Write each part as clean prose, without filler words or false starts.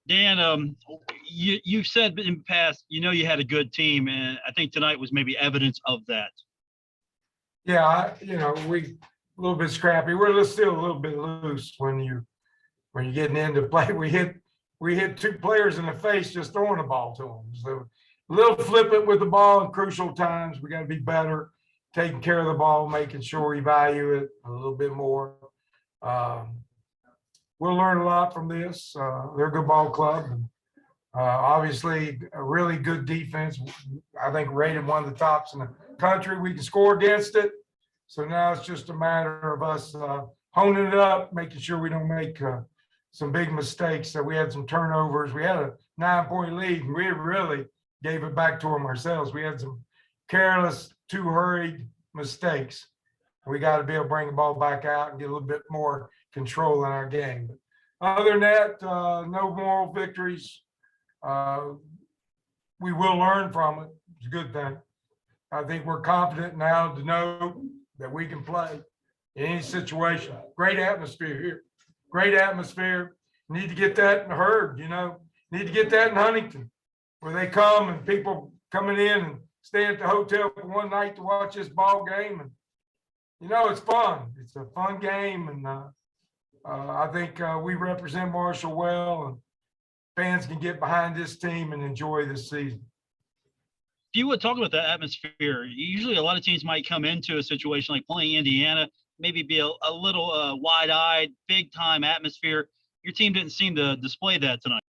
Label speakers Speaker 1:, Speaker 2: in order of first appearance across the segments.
Speaker 1: Dan, you've said in the past, you had a good team, and I think tonight was maybe evidence of that.
Speaker 2: Yeah, we a little bit scrappy. We're still a little bit loose when you're getting into play. We hit two players in the face just throwing the ball to them. So a little flippant with the ball in crucial times. We got to be better taking care of the ball, making sure we value it a little bit more. We'll learn a lot from this. They're a good ball club. And, obviously, a really good defense. I think rated one of the tops in the country. We can score against it. So now it's just a matter of us honing it up, making sure we don't make some big mistakes. So we had some turnovers. We had a 9-point lead, and we really gave it back to them ourselves. We had some careless, too hurried mistakes. We got to be able to bring the ball back out and get a little bit more control in our game. But other than that, no moral victories. We will learn from it. It's a good thing. I think we're confident now to know that we can play in any situation. Great atmosphere here. Great atmosphere. Need to get that in the herd, Need to get that in Huntington, where they come and people coming in and stay at the hotel for one night to watch this ball game. And, it's fun. It's a fun game. And I think we represent Marshall well, and fans can get behind this team and enjoy this season.
Speaker 1: If you would talk about that atmosphere, usually a lot of teams might come into a situation like playing Indiana, maybe be a little wide-eyed, big-time atmosphere. Your team didn't seem to display that tonight.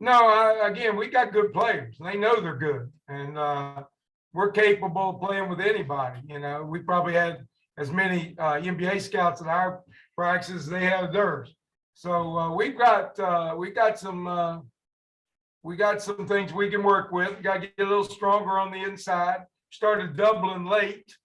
Speaker 2: No, again, we got good players. They know they're good, and we're capable of playing with anybody. We probably had as many NBA scouts at our practices as they have theirs. So we got some things we can work with. We got to get a little stronger on the inside. Started doubling late.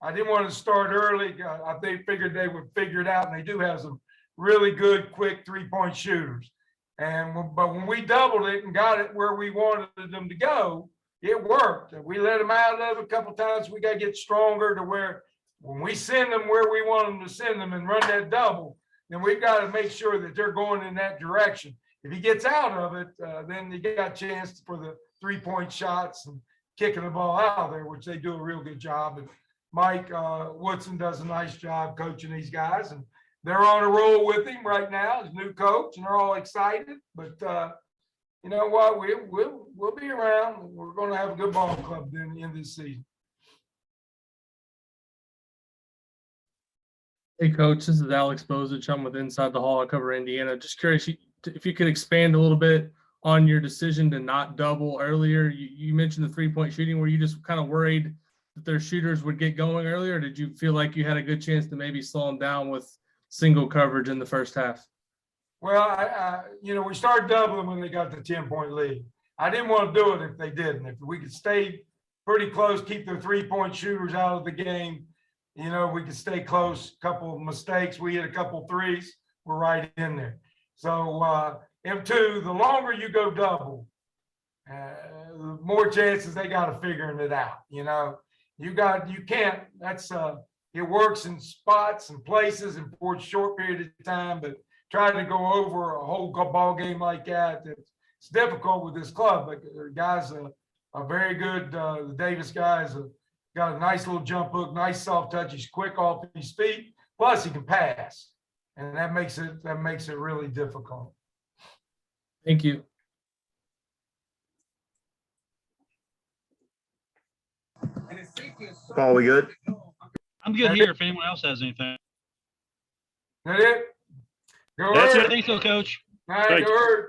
Speaker 2: I didn't want to start early. They figured they would figure it out, and they do have some really good, quick 3-point shooters. But when we doubled it and got it where we wanted them to go, it worked. We let them out of it a couple times. We got to get stronger to where when we send them where we want them to send them and run that double, then we've got to make sure that they're going in that direction. If he gets out of it, then you got a chance for the 3-point shots and kicking the ball out there, which they do a real good job. And Mike Woodson does a nice job coaching these guys, and they're on a roll with him right now as new coach, and they're all excited. But you know what? We'll be around. We're going to have a good ball club then in this season.
Speaker 3: Hey, Coach, this is Alex Bozich. I'm with Inside the Hall. I cover Indiana. Just curious if you could expand a little bit on your decision to not double earlier. You mentioned the 3-point shooting. Were you just kind of worried that their shooters would get going earlier? Or did you feel like you had a good chance to maybe slow them down with single coverage in the first half?
Speaker 2: Well, we started doubling when they got the 10-point lead. I didn't want to do it if they didn't. If we could stay pretty close, keep their 3-point shooters out of the game, we could stay close. A couple of mistakes. We hit a couple threes. We're right in there. So, M2, the longer you go double, the more chances they got of figuring it out. You can't, it works in spots and places and for a short period of time, but trying to go over a whole ball game like that, it's difficult with this club. But the guys are very good. The Davis guys have got a nice little jump hook, nice soft touch. He's quick off his feet. Plus, he can pass. And that makes it really difficult.
Speaker 3: Thank you.
Speaker 4: Paul, we good?
Speaker 1: I'm good here if anyone else has anything.
Speaker 2: That it? Go
Speaker 4: That's
Speaker 2: Herd.
Speaker 1: I think so, Coach.
Speaker 2: All right, go Herd.